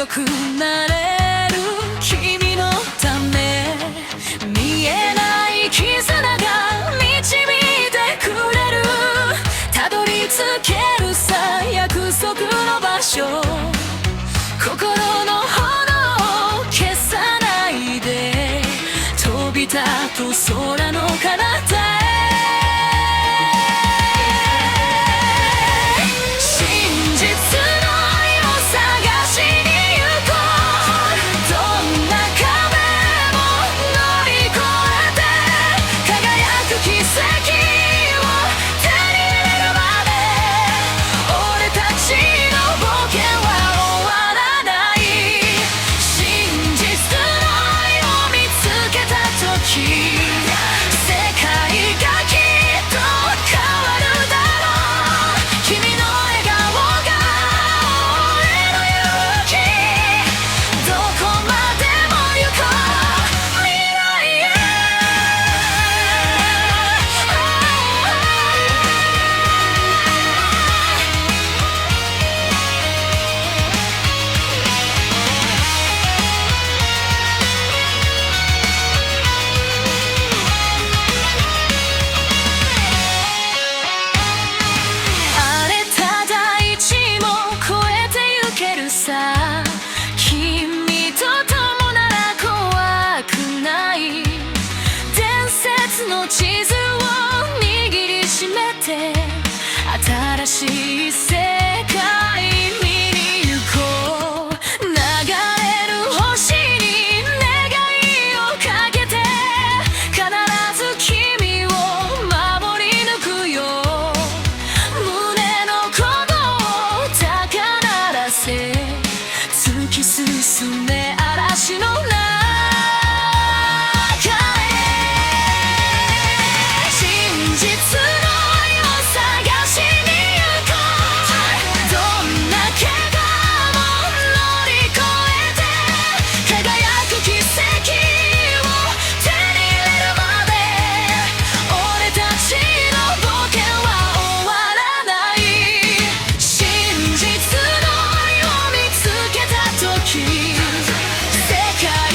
強くなれる君のため見えない絆が導いてくれるたどり着けるさ約束の場所心の炎を消さないで飛び立つ空の彼方へ君と共なら怖くない伝説の地図を握りしめて新しい世界見に行こう流れる星に願いをかけて必ず君を守り抜くよ胸の鼓動を高鳴らせ突き進め嵐の中へ真実の愛を探しに行こうどんな怪我も乗り越えて輝く奇跡を手に入れるまで俺たちの冒険は終わらない真実の愛を見つけた時世界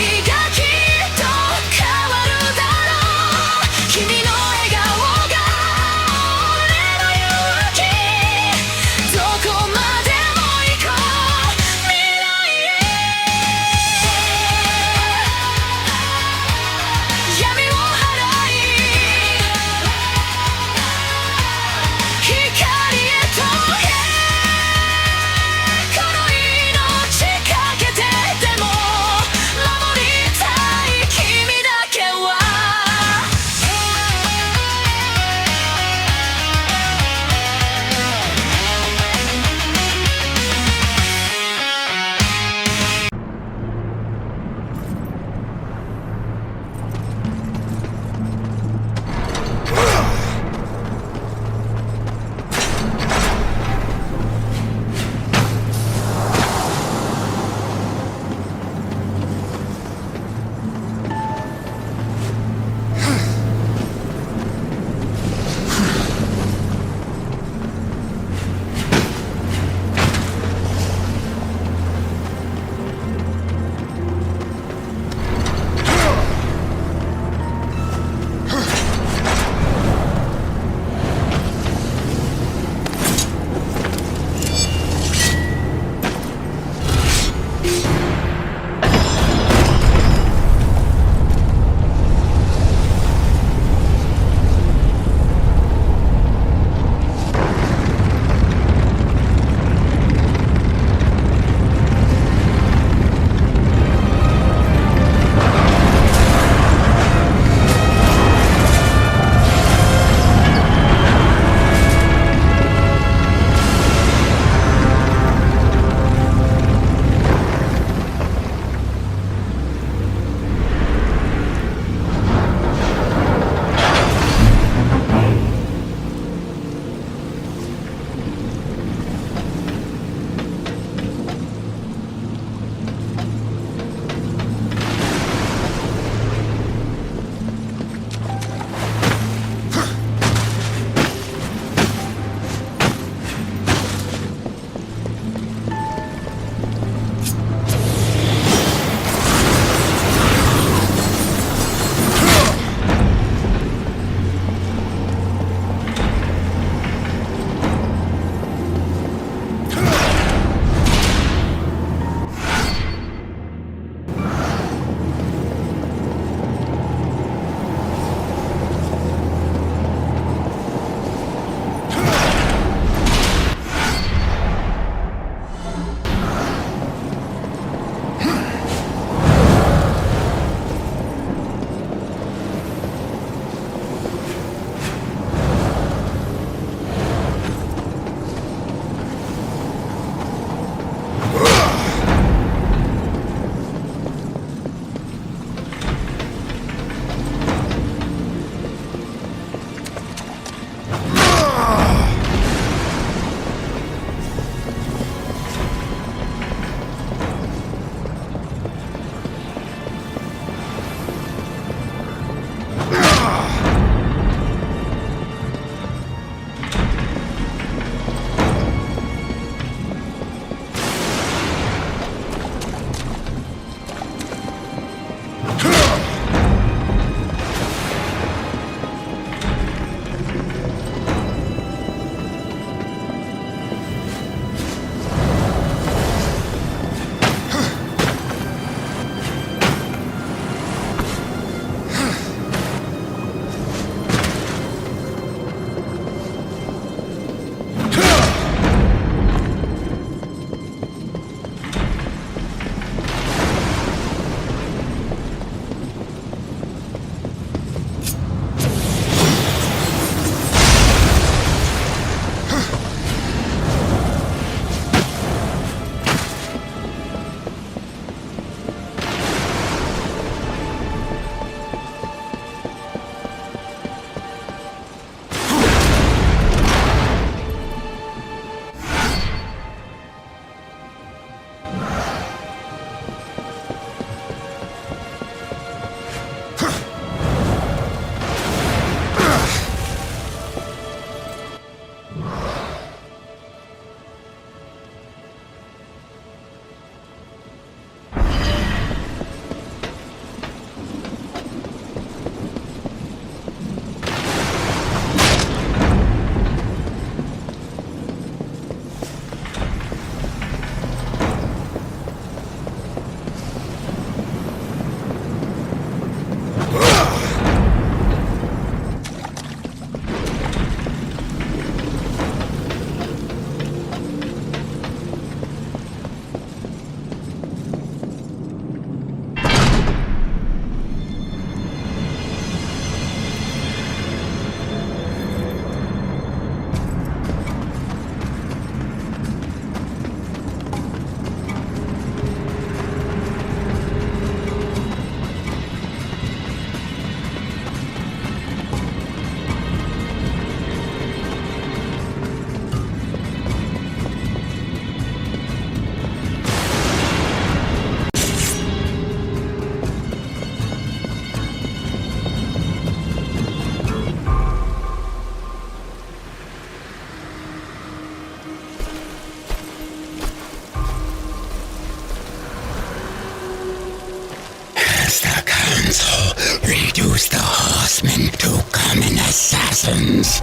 Has the council reduced the horsemen to common assassins?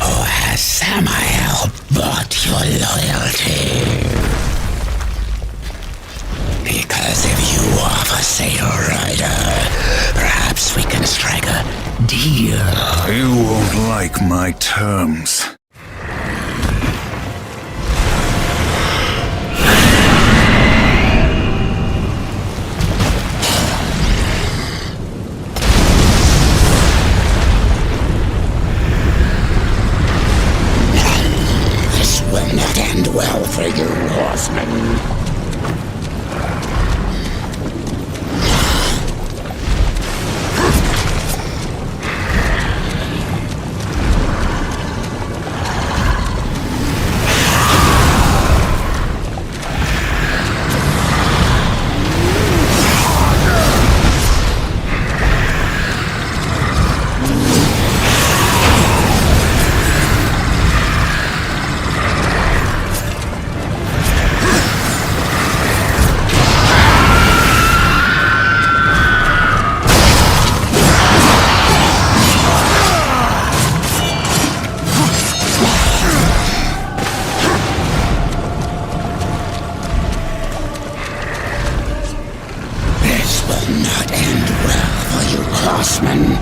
Or has Samael bought your loyalty? Because if you offer Satyr Rider, perhaps we can strike a deal. You won't like my terms. This will not end well for you, horsemen. Not end well for you, horsemen.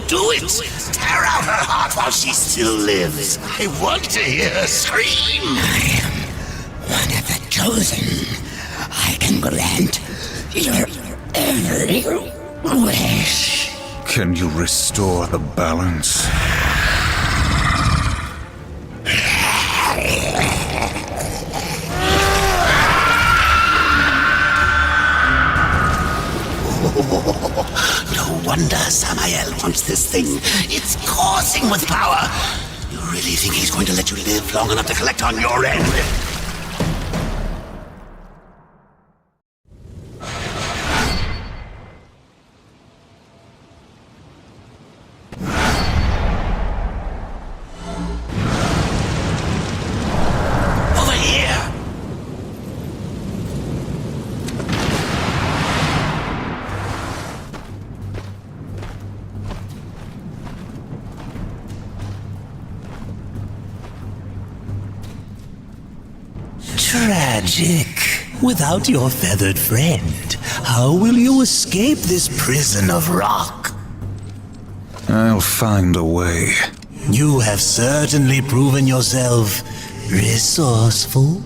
Do it! Tear out her heart while she still lives. I want to hear her scream. I am one of the chosen. I can grant your every wish. Can you restore the balance? No wonder Samael wants this thing. It's coursing with power. really think he's going to let you live long enough to collect on your end? Over here! Tragic. Without your feathered friend, how will you escape this prison of rock? I'll find a way. You have certainly proven yourself resourceful.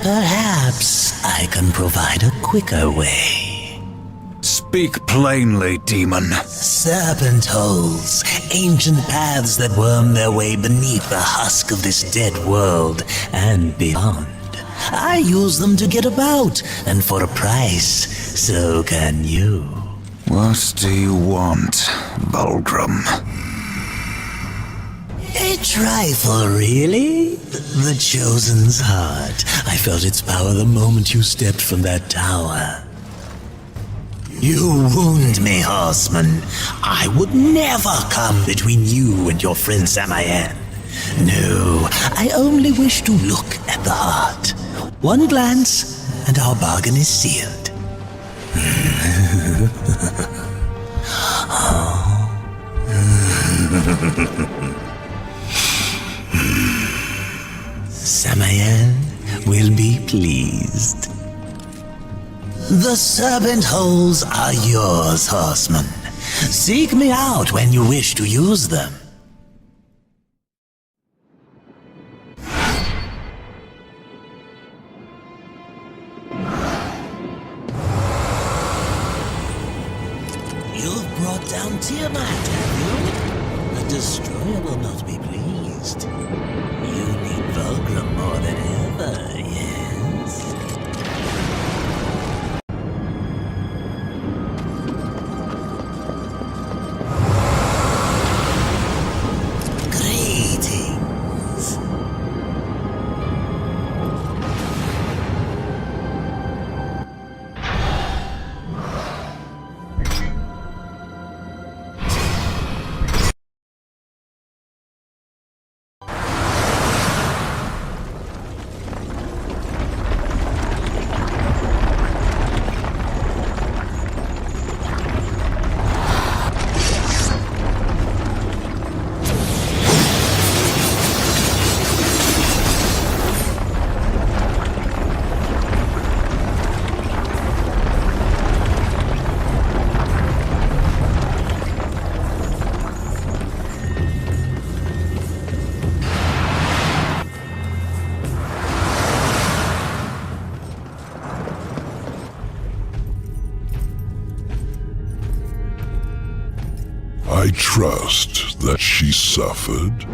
Perhaps I can provide a quicker way. Speak plainly, demon. Serpent holes, ancient paths that worm their way beneath the husk of this dead world and beyond. I use them to get about, and for a price, so can you. What do you want, Bulgrim? A trifle, really? The Chosen's heart. I felt its power the moment you stepped from that tower. You wound me, horseman. I would never come between you and your friend Samael. No, I only wish to look at the heart. One glance, and our bargain is sealed. Samael will be pleased. The serpent holes are yours, horseman. Seek me out when you wish to use them. You've brought down Tiamat, have you? The destroyer will not be pleased. You need Vulgrim more than ever, yes? Greetings. I trust that she suffered.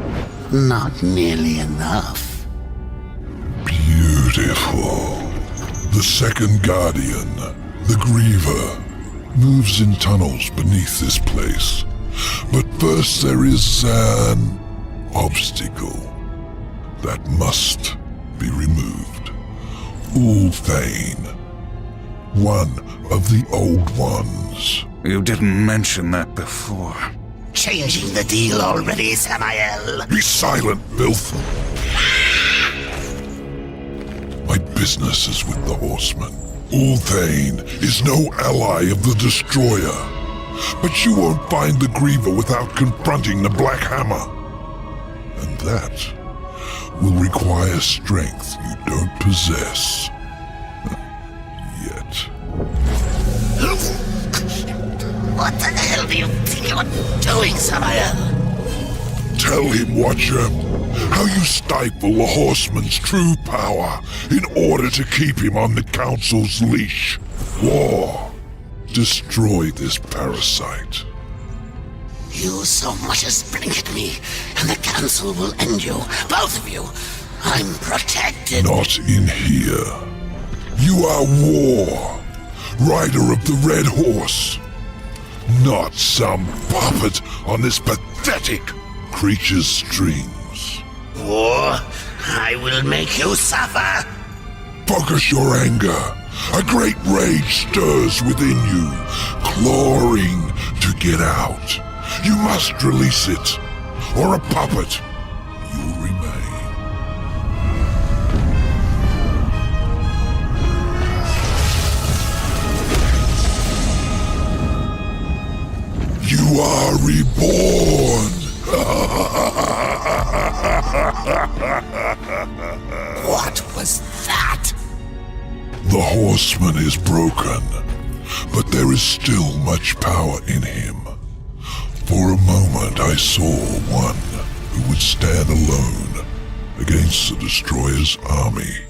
Not nearly enough. Beautiful. The second guardian, the Griever, moves in tunnels beneath this place. But first there is an obstacle that must be removed. Ulthane, one of the old ones. You didn't mention that before. Changing the deal already, Samael. Be silent, filth! My business is with the horseman. Ulthane is no ally of the Destroyer. But you won't find the Griever without confronting the Black Hammer. And that will require strength you don't possess. Yet. What the hell do you think you're doing, Samael? Tell him, Watcher, how you stifle the horseman's true power in order to keep him on the Council's leash. War. Destroy this parasite. You so much as blink at me, and the Council will end you. Both of you. I'm protected. Not in here. You are War, rider of the Red Horse. not some puppet on this pathetic creature's strings. Or I will make you suffer. Focus your anger. A great rage stirs within you, clawing to get out. You must release it, or a puppet you'll remain. You are reborn! What was that? The horseman is broken, but there is still much power in him. For a moment I saw one who would stand alone against the destroyer's army.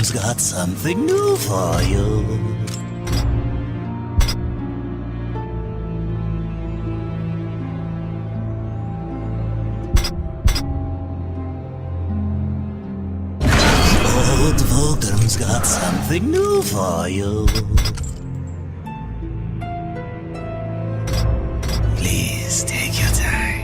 Volgrim's got something new for you. Old Volgrim's got something new for you. Please take your time.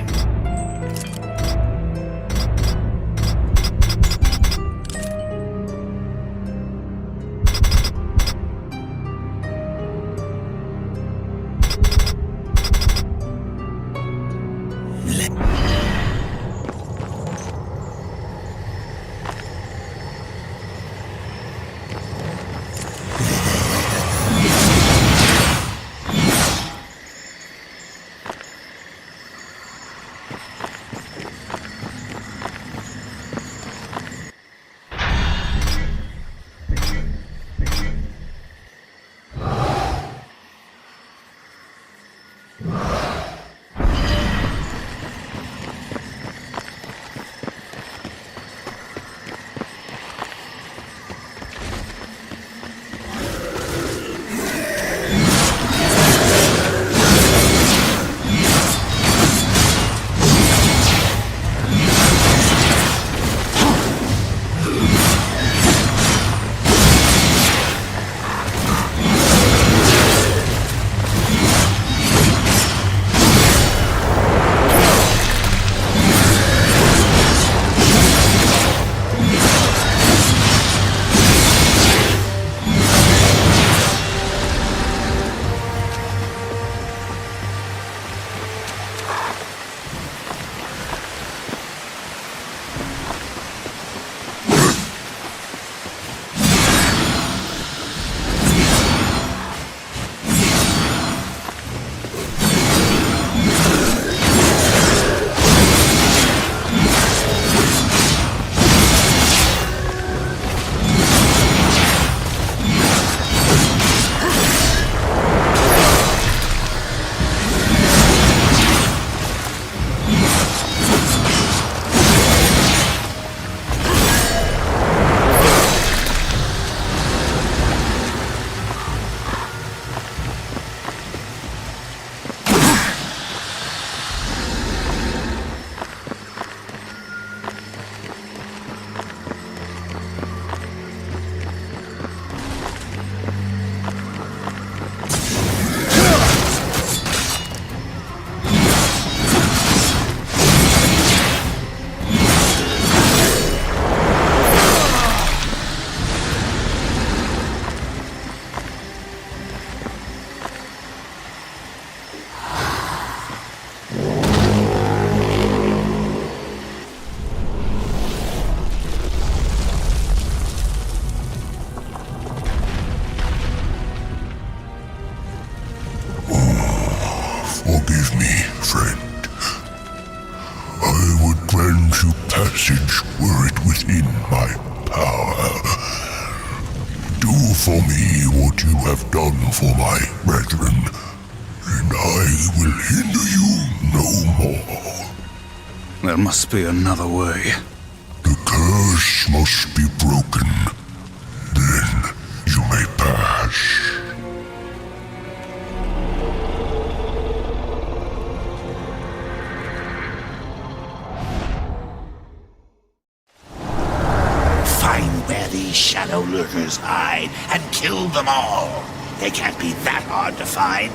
Forgive me, friend. I would grant you passage were it within my power. Do for me what you have done for my brethren, and I will hinder you no more. There must be another way. The curse must be broken. Then you may pass. Find where these shadow lurkers hide and kill them all. They can't be that hard to find.